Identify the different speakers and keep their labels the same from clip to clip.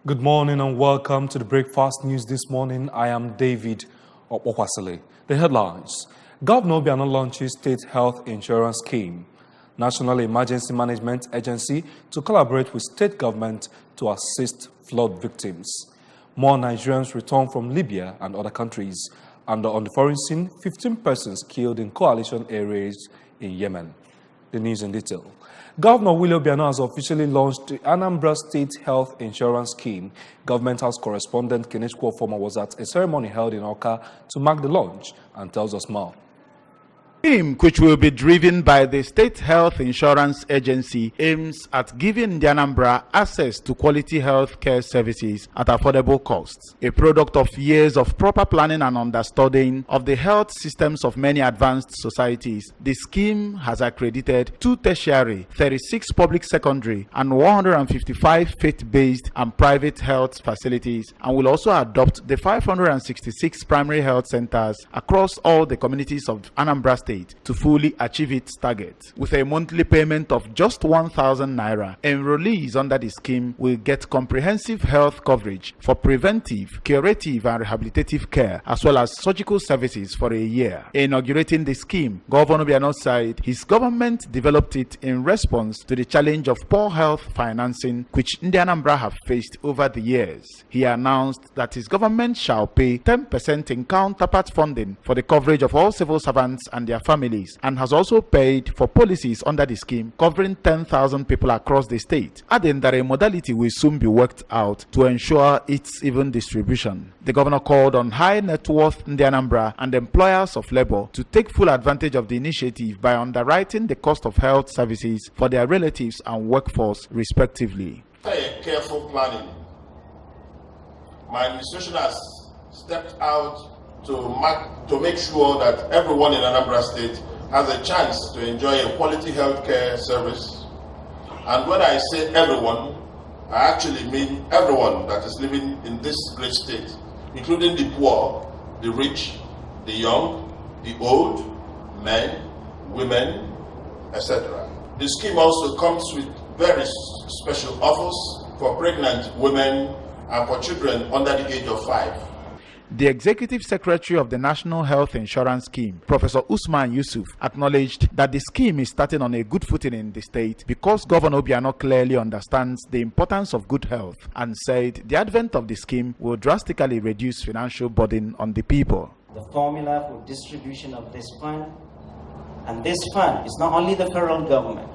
Speaker 1: Good morning and welcome to the Breakfast News this morning. I am David Okwasile. The headlines. Governor Obiano launches State Health Insurance Scheme. National Emergency Management Agency to collaborate with state government to assist flood victims. More Nigerians return from Libya and other countries. And on the foreign scene, 15 persons killed in coalition areas in Yemen. The news in detail. Governor Willie Obiano has officially launched the Anambra State Health Insurance Scheme. Government House correspondent Keneshko Former was at a ceremony held in Oka to mark the launch and tells us more.
Speaker 2: Scheme, which will be driven by the State Health Insurance Agency, aims at giving the Anambra access to quality health care services at affordable costs. A product of years of proper planning and understanding of the health systems of many advanced societies, the scheme has accredited 2 tertiary, 36 public secondary, and 155 faith-based and private health facilities, and will also adopt the 566 primary health centers across all the communities of Anambra State to fully achieve its target. With a monthly payment of just 1,000 naira, enrollees under the scheme will get comprehensive health coverage for preventive, curative, and rehabilitative care, as well as surgical services for a year. Inaugurating the scheme, Governor Obiano said his government developed it in response to the challenge of poor health financing which Anambra have faced over the years. He announced that his government shall pay 10% in counterpart funding for the coverage of all civil servants and their families, and has also paid for policies under the scheme covering 10,000 people across the state, adding that a modality will soon be worked out to ensure its even distribution. The governor called on high net worth Anambra and employers of labor to take full advantage of the initiative by underwriting the cost of health services for their relatives and workforce respectively.
Speaker 3: Careful planning. My administration has stepped out to make sure that everyone in Anambra State has a chance to enjoy a quality healthcare service. And when I say everyone, I actually mean everyone that is living in this great state, including the poor, the rich, the young, the old, men, women, etc. The scheme also comes with very special offers for pregnant women and for children under the age of 5.
Speaker 2: The Executive Secretary of the National Health Insurance Scheme, Professor Usman Yusuf, acknowledged that the scheme is starting on a good footing in the state because Governor Obiano clearly understands the importance of good health and said the advent of the scheme will drastically reduce financial burden on the people.
Speaker 4: The formula for distribution of this fund, and this fund is not only the federal government,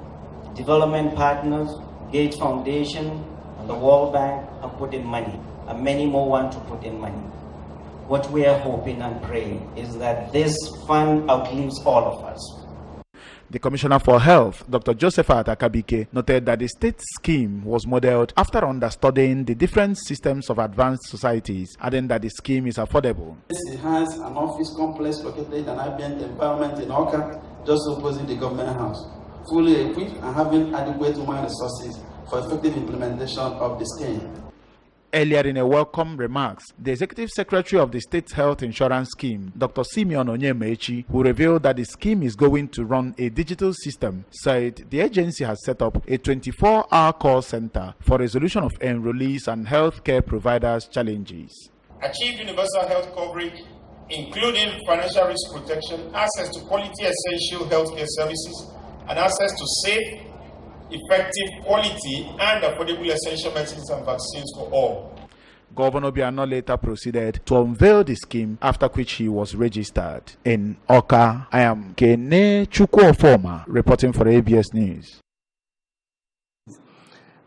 Speaker 4: development partners, Gates Foundation, and the World Bank have put in money, and many more want to put in money. What we are hoping and praying is that this fund outlives all of us.
Speaker 2: The Commissioner for Health, Dr. Josephat Akabike, noted that the state scheme was modeled after understudying the different systems of advanced societies, adding that the scheme is affordable.
Speaker 5: It has an office complex located in an ambient environment in Oka, just opposite the government house, fully equipped and having adequate human resources for effective implementation of the scheme.
Speaker 2: Earlier in a welcome remarks, the Executive Secretary of the State Health Insurance Scheme, Dr. Simeon Onyemechi, who revealed that the scheme is going to run a digital system, said the agency has set up a 24-hour call center for resolution of enrollees and healthcare providers' challenges.
Speaker 6: Achieve universal health coverage, including financial risk protection, access to quality essential healthcare services, and access to safe, effective, quality, and affordable essential medicines and vaccines for all.
Speaker 2: Governor Obiano later proceeded to unveil the scheme, after which he was registered. In Oka, I am Keneshko Former, reporting for ABS News.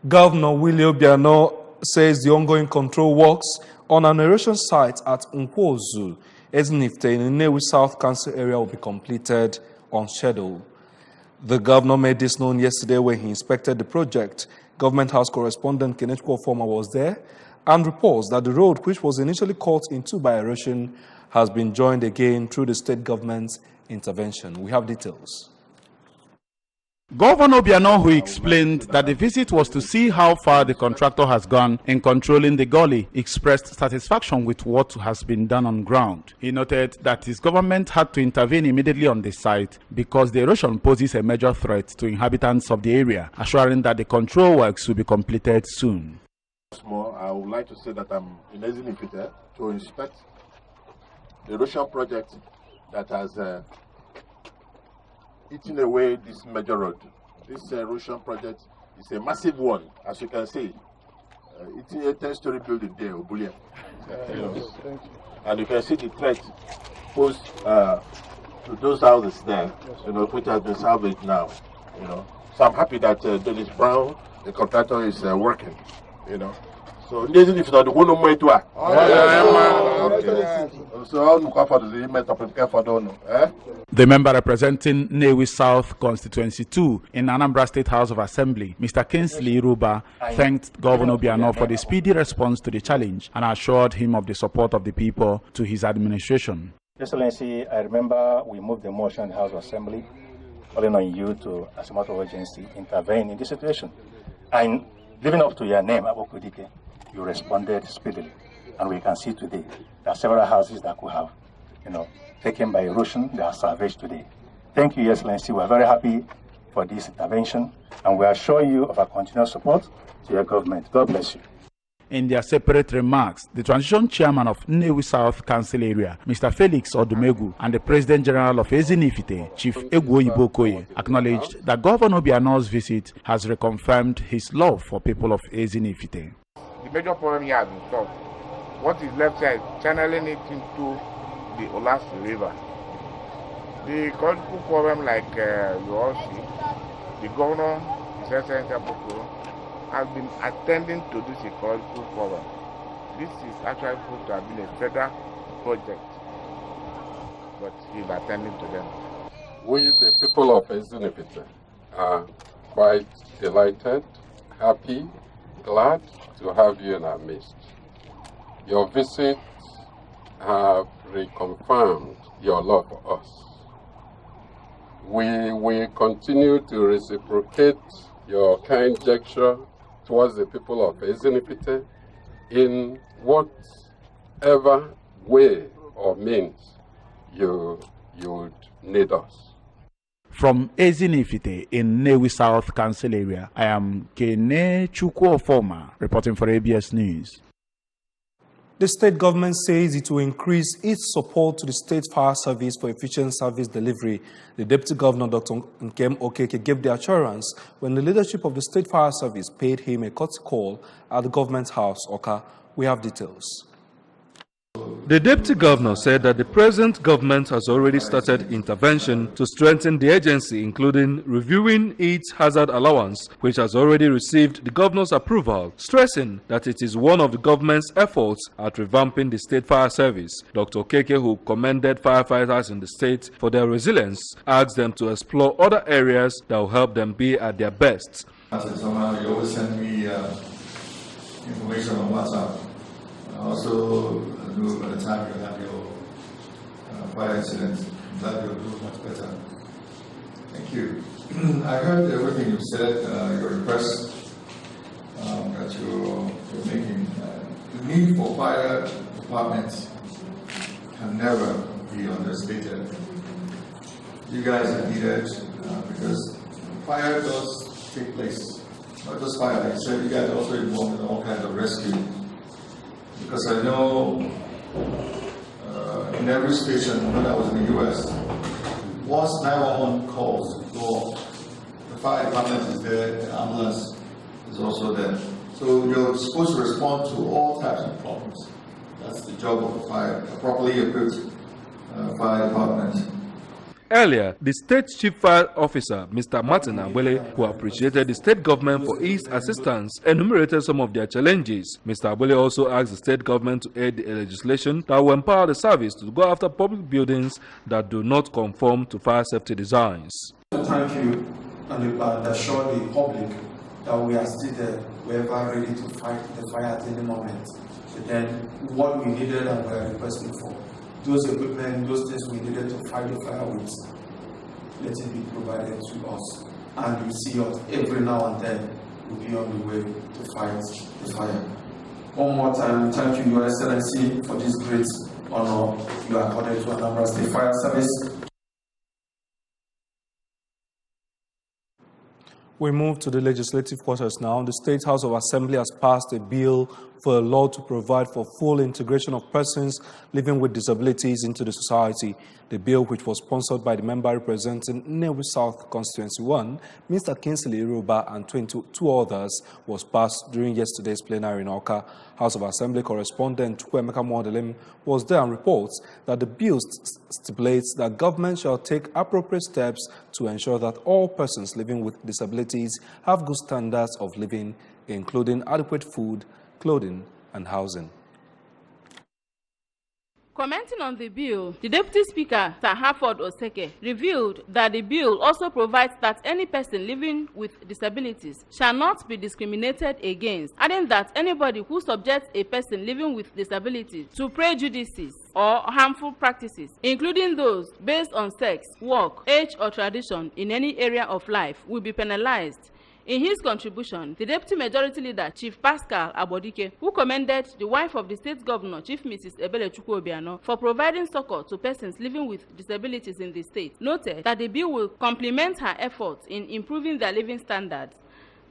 Speaker 1: Governor Willie Obiano says the ongoing control works on an erosion site at Nkwozu, Ezinifte in the Nnewi South Council area will be completed on schedule. The governor made this known yesterday when he inspected the project. Government House correspondent Keneshko Former was there and reports that the road, which was initially cut in two by erosion, has been joined again through the state government's intervention. We have details.
Speaker 2: Governor Obiano, who explained that the visit was to see how far the contractor has gone in controlling the gully, expressed satisfaction with what has been done on ground. He noted that his government had to intervene immediately on the site because the erosion poses a major threat to inhabitants of the area, assuring that the control works will be completed soon.
Speaker 3: More, I would like to say that I'm in Ezinifite to inspect the erosion project that has eaten away this major road. This erosion project is a massive one, as you can see. It's a 10-story building there, Obulia. And you can see the threat posed to those houses there, which has been salvaged now. So I'm happy that Dennis Brown, the contractor, is working. So even if not the one way to
Speaker 2: The member representing Nnewi South Constituency 2 in Anambra State House of Assembly, Mr. Kingsley Iruba, thanked Governor Obiano for the speedy response to the challenge and assured him of the support of the people to his administration.
Speaker 7: Excellency, I remember we moved the motion in the House of Assembly, calling on you to, as a matter of urgency, intervene in this situation. And living up to your name, Abokudike, you responded speedily. And we can see today there are several houses that could have, taken by erosion, they are salvaged today. Thank you, Your Excellency. We are very happy for this intervention, and we assure you of our continued support to your government. God bless you.
Speaker 2: In their separate remarks, the transition chairman of Nnewi South Council Area, Mr. Felix Odumegu, and the President General of Ezinifite, Chief Egwoyibo Okoye, acknowledged that Governor Obiano's visit has reconfirmed his love for people of Ezinifite.
Speaker 8: The major problem here has been solved. What is left here is channeling it into the Olasi River. The ecological problem, like you all see, the governor, His Excellency Aboko, has been attending to this ecological problem. This is actually supposed to have been a federal project, but he's attending to them.
Speaker 9: We, the people of Ezinifite, are quite delighted, happy, glad to have you in our midst. Your visit have reconfirmed your love for us. We will continue to reciprocate your kind gesture towards the people of Ezinifite in whatever way or means you would need us.
Speaker 2: From Ezinifite in Nnewi South Council Area, I am Kene Chukwuofoma reporting for ABS News.
Speaker 1: The state government says it will increase its support to the state fire service for efficient service delivery. The Deputy Governor, Dr. Nkem Okeke, gave the assurance when the leadership of the state fire service paid him a courtesy call at the government house, Oka. We have details. The Deputy Governor said that the present government has already started intervention to strengthen the agency, including reviewing its hazard allowance, which has already received the Governor's approval, stressing that it is one of the government's efforts at revamping the state fire service. Dr. Okeke, who commended firefighters in the state for their resilience, asked them to explore other areas that will help them be at their best.
Speaker 10: Somehow you always send me information on WhatsApp. Also, by the time you have your fire incident, I'm glad you'll do much better. Thank you. I heard everything you said, your request that you're making. The need for fire departments can never be understated. You guys are needed because fire does take place. Not just fire, like you said, you guys are also involved in all kinds of rescue. Because I know in every station, when I was in the US, once 911 calls go off, the fire department is there, the ambulance is also there. So you're supposed to respond to all types of problems. That's the job of a properly equipped fire department.
Speaker 1: Earlier, the state chief fire officer, Mr. Martin Abwele, who appreciated the state government for its assistance, enumerated some of their challenges. Mr. Abwele also asked the state government to aid the legislation that will empower the service to go after public buildings that do not conform to fire safety designs.
Speaker 11: Thank you and assure the public that we are still there, we are ready to fight the fire at any moment. But then what we needed and we are requesting for, those equipment, those things we needed to fight the fire with, let it be provided to us. And you see us every now and then will be on the way to fight the fire. One more time, thank you, Your Excellency, for this great honor you are accorded to Anambra State Fire Service.
Speaker 1: We move to the legislative quarters now. The State House of Assembly has passed a bill for a law to provide for full integration of persons living with disabilities into the society. The bill, which was sponsored by the member representing Nnewi South Constituency 1, Mr. Kingsley Iruba, and 22 others, was passed during yesterday's plenary in Awka. House of Assembly correspondent Emeka Modelim was there and reports that the bill stipulates that government shall take appropriate steps to ensure that all persons living with disabilities have good standards of living, including adequate food, clothing, and housing.
Speaker 12: Commenting on the bill, the Deputy Speaker, Sir Harford Oseke, revealed that the bill also provides that any person living with disabilities shall not be discriminated against, adding that anybody who subjects a person living with disabilities to prejudices or harmful practices, including those based on sex, work, age, or tradition in any area of life, will be penalized. In his contribution, the Deputy Majority Leader, Chief Pascal Abodike, who commended the wife of the State Governor, Chief Mrs. Ebele Chukwuobiano, for providing succor to persons living with disabilities in the state, noted that the bill will complement her efforts in improving their living standards.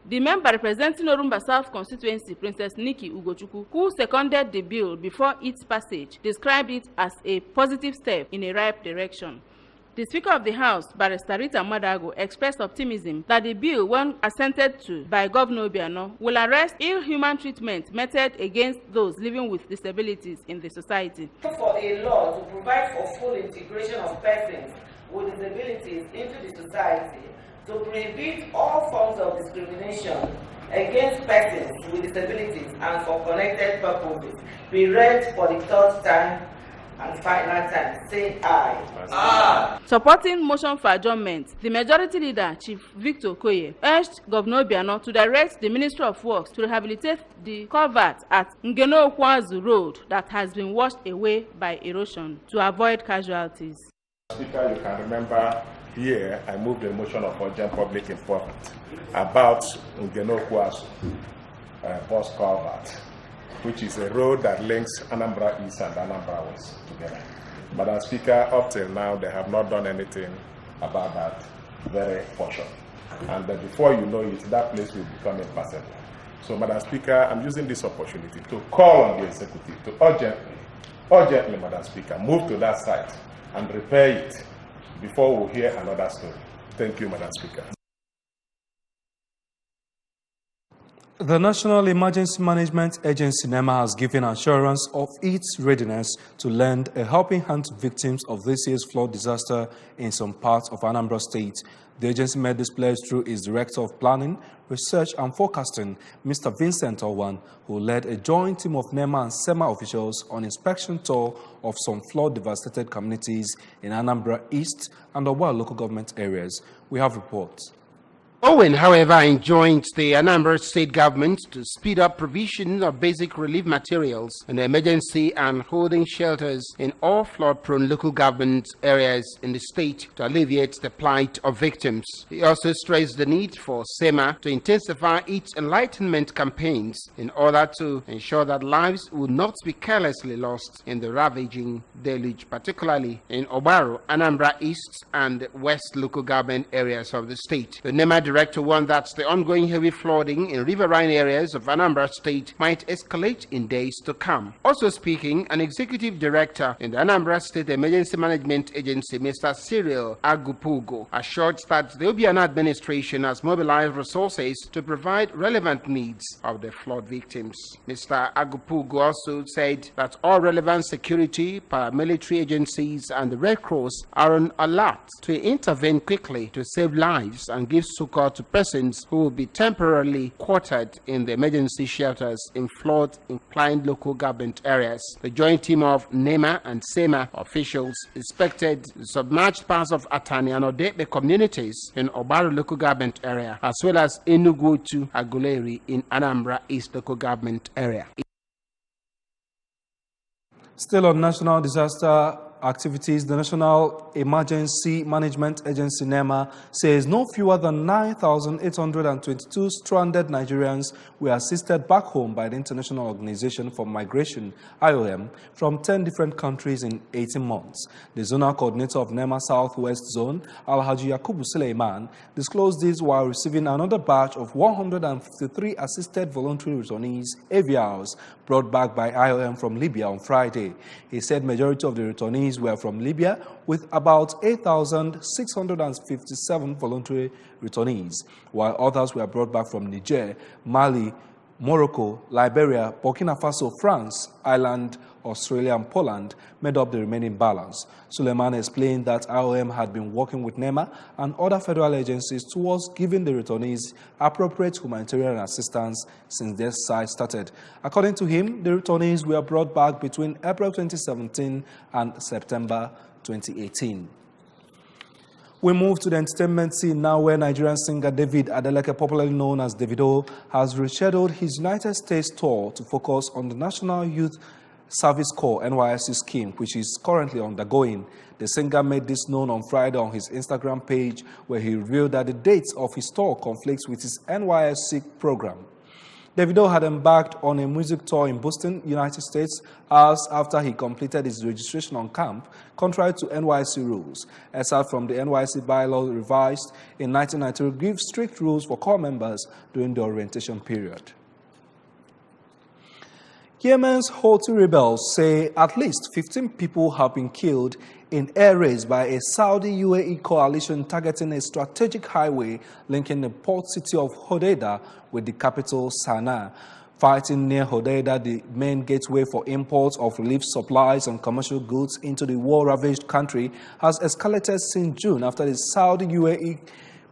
Speaker 12: The member representing Orumba South Constituency, Princess Nikki Ugochukwu, who seconded the bill before its passage, described it as a positive step in a right direction. The Speaker of the House, Barrister Rita Madago, expressed optimism that the bill, when assented to by Governor Obiano, will arrest ill-human treatment meted against those living with disabilities in the society.
Speaker 13: For a law to provide for full integration of persons with disabilities into the society, to prohibit all forms of discrimination against persons with disabilities and for connected purposes, be read for the third time and final time. Say aye. Aye.
Speaker 12: Supporting motion for adjournment, the Majority Leader, Chief Victor Okoye, urged Governor Obiano to direct the Ministry of Works to rehabilitate the culvert at Ngeno-Okwazu Road that has been washed away by erosion to avoid casualties.
Speaker 6: Speaker, you can remember here I moved a motion of urgent public importance about Ngeno-Okwazu bus culvert, which is a road that links Anambra East and Anambra West together. Madam Speaker, up till now, they have not done anything about that very portion. And before you know it, that place will become impassable. So, Madam Speaker, I'm using this opportunity to call on the executive to urgently, Madam Speaker, move to that site and repair it before we hear another story. Thank you, Madam Speaker.
Speaker 1: The National Emergency Management Agency, NEMA, has given assurance of its readiness to lend a helping hand to victims of this year's flood disaster in some parts of Anambra State. The agency made this pledge through its Director of Planning, Research and Forecasting, Mr. Vincent Owan, who led a joint team of NEMA and SEMA officials on inspection tour of some flood-devastated communities in Anambra East and Owa local government areas. We have reports.
Speaker 14: Owen, however, enjoined the Anambra State government to speed up provision of basic relief materials and emergency and holding shelters in all flood-prone local government areas in the state to alleviate the plight of victims. He also stressed the need for SEMA to intensify its enlightenment campaigns in order to ensure that lives will not be carelessly lost in the ravaging deluge, particularly in Obaro, Anambra East and West local government areas of the state. The NEMA Director warned that the ongoing heavy flooding in riverine areas of Anambra State might escalate in days to come. Also speaking, an executive director in the Anambra State Emergency Management Agency, Mr. Cyril Agupugo, assured that the Obiano administration has mobilized resources to provide relevant needs of the flood victims. Mr. Agupugo also said that all relevant security, paramilitary agencies and the Red Cross are on alert to intervene quickly to save lives and give succor to persons who will be temporarily quartered in the emergency shelters in flood-inclined local government areas. The joint team of NEMA and SEMA officials inspected the submerged parts of Atani and Odepe communities in Obaro local government area, as well as Enugu to Aguleri in Anambra East local government area.
Speaker 1: Still on national disaster activities, the National Emergency Management Agency, NEMA, says no fewer than 9,822 stranded Nigerians were assisted back home by the International Organization for Migration, IOM, from 10 different countries in 18 months. The zonal coordinator of NEMA Southwest Zone, Alhaji Yakubu Suleiman, disclosed this while receiving another batch of 153 assisted voluntary returnees, AVRs, brought back by IOM from Libya on Friday. He said majority of the returnees were from Libya, with about 8,657 voluntary returnees, while others were brought back from Niger, Mali, Morocco, Liberia, Burkina Faso, France, Ireland, Australia, and Poland made up the remaining balance. Suleiman explained that IOM had been working with NEMA and other federal agencies towards giving the returnees appropriate humanitarian assistance since their site started. According to him, the returnees were brought back between April 2017 and September 2018. We move to the entertainment scene now, where Nigerian singer David Adeleke, popularly known as Davido, has rescheduled his United States tour to focus on the National Youth Service Corps NYSC scheme, which is currently undergoing. The singer made this known on Friday on his Instagram page, where he revealed that the dates of his tour conflicts with his NYSC program. Davido had embarked on a music tour in Boston, United States, hours after he completed his registration on camp, contrary to NYSC rules. Aside from the NYSC bylaw revised in 1993 gives strict rules for corps members during the orientation period. Yemen's Houthi rebels say at least 15 people have been killed in air raids by a Saudi-UAE coalition targeting a strategic highway linking the port city of Hodeidah with the capital Sana'a. Fighting near Hodeidah, the main gateway for imports of relief supplies and commercial goods into the war-ravaged country, has escalated since June after the Saudi-UAE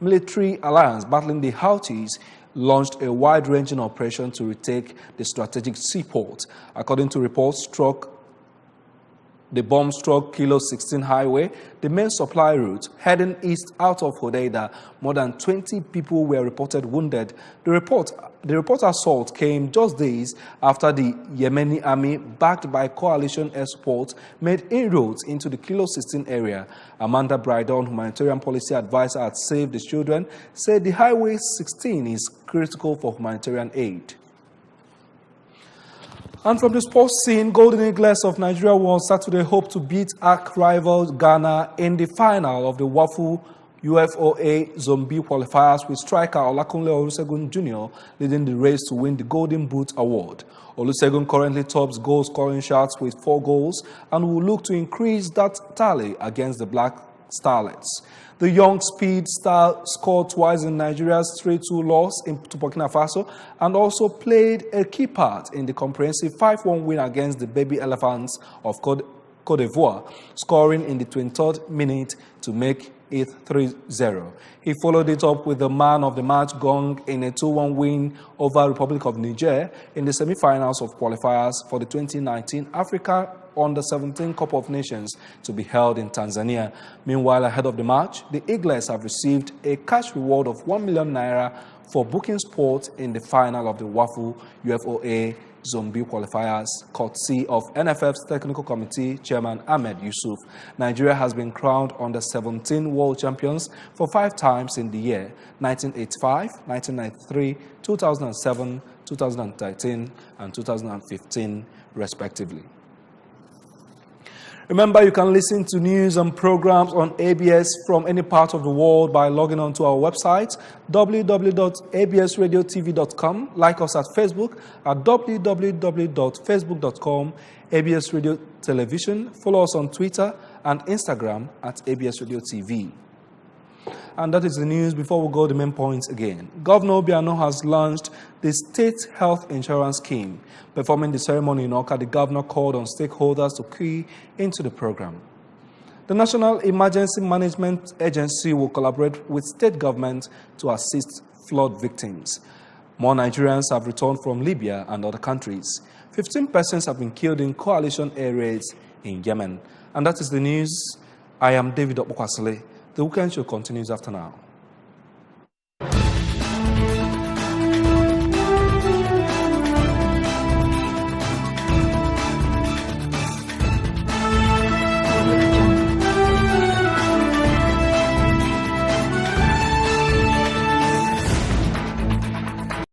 Speaker 1: military alliance battling the Houthis launched a wide-ranging operation to retake the strategic seaport. According to reports, the bomb struck Kilo 16 highway, the main supply route, heading east out of Hodeidah. More than 20 people were reported wounded. The report assault came just days after the Yemeni army, backed by coalition air support, made inroads into the Kilo 16 area. Amanda Brydon, humanitarian policy advisor at Save the Children, said the Highway 16 is critical for humanitarian aid. And from the sports scene, Golden Eagles of Nigeria will on Saturday hope to beat arch rival Ghana in the final of the WAFU UFOA Zone B qualifiers, with striker Olakunle Olusegun Jr. leading the race to win the Golden Boot Award. Olusegun currently tops goal scoring shots with 4 goals and will look to increase that tally against the Black Starlets. The young speed star scored twice in Nigeria's 3-2 loss to Burkina Faso and also played a key part in the comprehensive 5-1 win against the Baby Elephants of Côte d'Ivoire, scoring in the 23rd minute to make it 3-0. He followed it up with the man of the match gong in a 2-1 win over Republic of Niger in the semi-finals of qualifiers for the 2019 Africa Under-17 Cup of Nations to be held in Tanzania. Meanwhile, ahead of the match, the Eagles have received a cash reward of 1 million naira for booking sport in the final of the WAFU UFOA Zone B qualifiers, courtesy of NFF's Technical Committee Chairman Ahmed Yusuf. Nigeria has been crowned under-17 world champions for 5 times in the year: 1985, 1993, 2007, 2013, and 2015, respectively. Remember, you can listen to news and programs on ABS from any part of the world by logging on to our website, www.absradiotv.com. Like us at Facebook at www.facebook.com, ABS Radio Television. Follow us on Twitter and Instagram at ABS Radio TV. And that is the news. Before we go, the main points again. Governor Obiano has launched the State Health Insurance Scheme. Performing the ceremony in Oka, the governor called on stakeholders to key into the program. The National Emergency Management Agency will collaborate with state government to assist flood victims. More Nigerians have returned from Libya and other countries. 15 persons have been killed in coalition air raids in Yemen. And that is the news. I am David Okwasile. The weekend show continues after now.